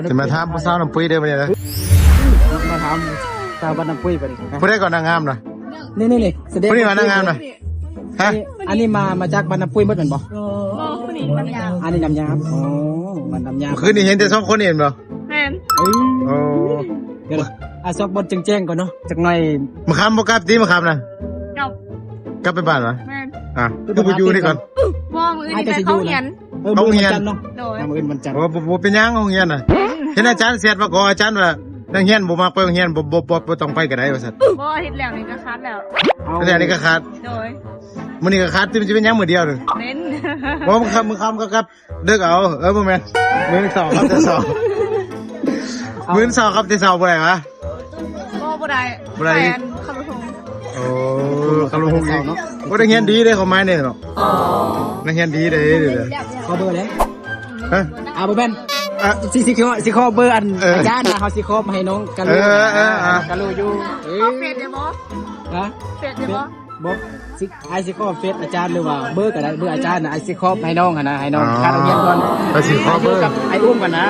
จะมาถามผู้สาวน้ำปุ้ยได้ไหมเนี่ย มาถามสาวบ้านน้ำปุ้ยไปดิ ผู้ได้ก่อนนางงามนะ นี่แสดง ผู้นี้มานางงามนะฮะ อันนี้มาจากบ้านน้ำปุ้ยหมดเหมือนบ่ คนนี้มันยาว อันนี้น้ำยาอ๋อมันน้ำยา คืนนี้เห็นแต่สองคนเห็นเปล่า แมน เอ้ย โอ้ เดี๋ยวซอกบนแจ้งก่อนเนาะจากหน่อย มาคำบ่กลับตีมาคำนะ กับ กลับไปบ้านเหรอ แมน อ่ะคือไปอยู่นี่ก่อน มองอื่นแต่เขาเห็น มือวันจันทร์เนาะ โดย มือวันจันทร์ โอ้บ่เป็นยังโรงเรียนน่ะเห็นอาจารย์เสียดมาก่อนอาจารย์ว่านักเรียนบ่มาไปโรงเรียนบ่ต้องไปก็ได้ว่าซั่น บ่เห็นแล้วนี่ก็คัดแล้ว แล้วนี่ก็ขาด โดย มื้อนี้ก็ขาดที่มันจะเป็นยังมื้อเดียวนึง เน้น บ่มึงคำก็ครับเลิกเอาบ่แม่นมื้อ2ครับแต่2มื้อ2ครับแต่2บ่ได้วะ บ่ได้ บ่ได้ แฟนคำพูด โอ้คำลงอีกบ่ได้เรียนดีเด้เขาไม้นี่เนาะนักเรียนดีเด้เด้อ ขอเบอร์เลย ฮะ เอาบ่แม่น อ่ะ สิขอเบอร์อันอาจารย์นะเขาสิขอมาให้น้องกันลูกันลูอยู่ เอาเฟซเดี๋ยวบ่ ฮะ เฟซเดี๋ยวบ่ บอกไอซิคอเฟซอาจารย์หรือว่าเบอร์ก็ได้เบอร์อาจารย์นะไอซิคอให้น้องนะให้น้องค่าเรียนก่อน ไปสิขอเบอร์ กับไออุ้มกันนะ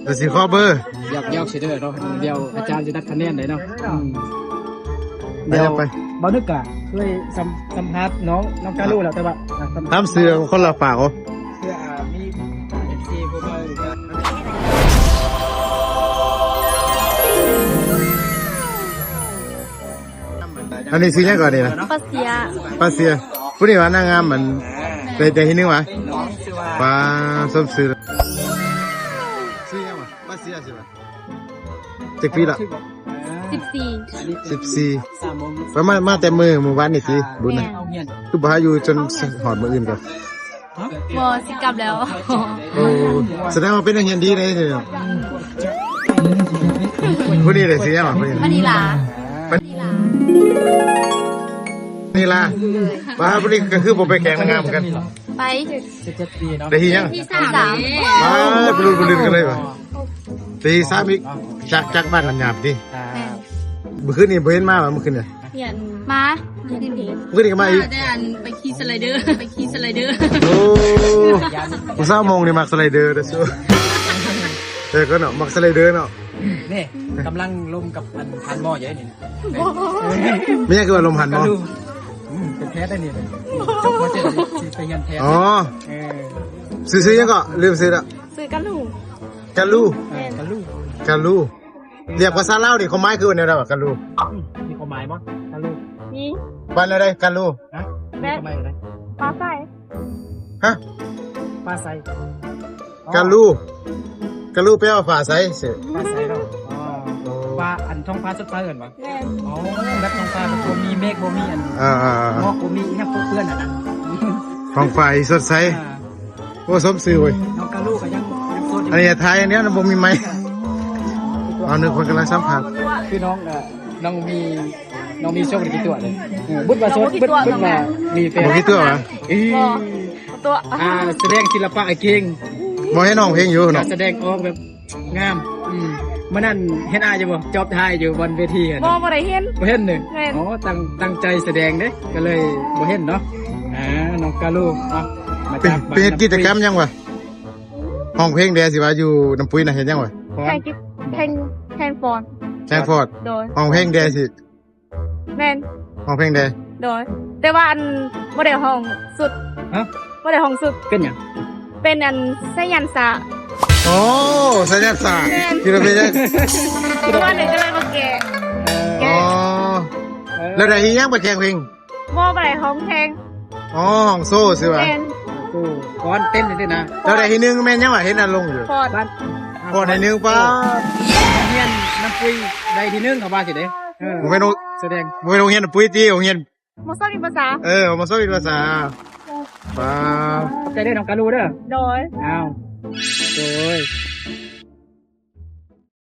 ไปสิขอเบอร์ ยอกเสียเด้อเนาะเดี๋ยวอาจารย์จะนัดคะแนนเลยเนาะ เดี๋ยวไป บ่นึกอะเคยสัมภาษณ์น้องกาลูแล้วแต่ว่า ทำเสือคนละฝากเหรอ เพื่อมีFC พวกเราอยู่กัน อันนี้ซื้อยังก่อนนี่นะ ปัสเซีย ป้าเสียผู้นี้ว่านางงามเหมือนแต่ที่นึงวะ น้องชื่อว่า ป้าส้มซื้อซื้อยังวะป้าเสียสิวะจักปีละ 14 3 โมง ประมาณมาแต่มือวานนี่สิบุญนะ เอาเงียน คือบ่หาอยู่จนหอดมืออื่นก่อน บ่สิกลับแล้ว โอ้แสดงว่าเป็นนักเรียนดีเลยทีเดียวผู้นี้เลยซื้อยังวะผู้นี้ มะนิลา นี่ล่ะป้าผู้นี้ก็คือผมไปแข่งนางงามกัน ไป 17 ปีเนาะ ได้ที่ยัง ที่3 ป้าบลูนกันเลยวะตีสามอีกจากบ้านกันหยาบดิเมื่อคืนนี่เห็นมาเมื่อคืนเนี่ย เห็นมาเห็นเพจ เมื่อคืนนี่ก็มาอีก ได้อันไปขี่สไลเดอร์ไปขี่สไลเดอร์ โอ้ผู้สาวมงนี่มักสไลเดอร์เด้อสู้แต่ก็เนาะมักสไลเดอร์เนาะ นี่กำลังลมกับพันหม้อเยอะนี่ ไม่ใช่คือว่าลมหัน ก็ มั้ง ดูเป็นแพ้ได้นี่เลยจบมาเจ็ดไปยันแพ้ อ๋อซื้อยังก็ลืมซื้อละ ซื้อกันหู กันลู กันลูก กันลูเรียกภาษาลาวนี่เขาไม้คือวันนี้เรากันลู มีความหมายมั้งกันลูก นี่ บ้านอะไรกันลู ฮะมีความหมายอะไร ปลาใส่ ฮะ ปลาไซ กันลูกันลูแปลว่าฝาใสเสือ ปลาไซเราปลาอันท้องฟ้าสดฟ้าเอิญมั้ง แม่น อ๋อแบบท้องฟ้าโบมีเมฆโบมีอัน ๆ งอกโบมีเนี่ยพวกเพื่อนอ่ะนะ ของฝ่ายสดใสโอ้สมซื้อเว้ย น้องกันลูกก็ยังโคตร อันนี้ไทยอันนี้มันบ่มีไม้เอาหนึ่งคนกำลังสัมผัส คือน้องมีโชคดีกี่ตัวเลยบุญมาโชคบุญมามีแฟน บ่คิดตัววะ ตัว แสดงศิลปะไอ้เก่ง บ่ให้น้องเพลงอยู่ กา เนาะ รแสดงออกแบบงามเมื่อนั้นเห็นอาอยู่บ่จอบทายอยู่บนเวทีอ่ะ มองบ่ได้เห็น บ่เห็นหนึ่ง เห็น อ๋อตั้งใจแสดงเด้ก็เลยบ่เห็นเนาะน้องกาลูมา เป็น จาก เป็นกิจกรรมยังวะห้องเพลงแดสิว่าอยู่น้ำปุ้ยน่ะเห็นยังวะ แทงกิ๊บแทงฟอน แจ้งฟอร์ด โดย ห้องเพลงแดสิ แม่น ห้องเพลงแด โดย แต่ว่าอันบ่ได้ห้องสุด ฮะ บ่ได้ห้องสุด เป็นหยัง เป็นอันไสยันสะ โอ้สัญญาศาสตร์ที่เราเป็นยัง เพราะว่าเดี๋ยวจะเลยมาแกะ อ๋อแล้วได้ยังไปแข่งเพลง บ่บ่ได้ห้องแทง อ๋อห้องโซ่สิวะ แม่น กูก้อนเต้นเลยนะ แล้วได้ที่หนึงแม่นยังวะเห็นอันลงอยู่ ฟอด บ้าน พอได้หนึงป้า เฮียนน้ำปุยได้ทีนึงเขาบ้านสิเด้ ผมเป็นโรง แสดง ผมเป็นโรงเรียนน้ำปุ้ยตีโรงเรียน บ่ซ้อมีภาษา เอามาสอนเป็นภาษาป้า ใจได้น้องกาลูเด้อ โดย อ้าวโดย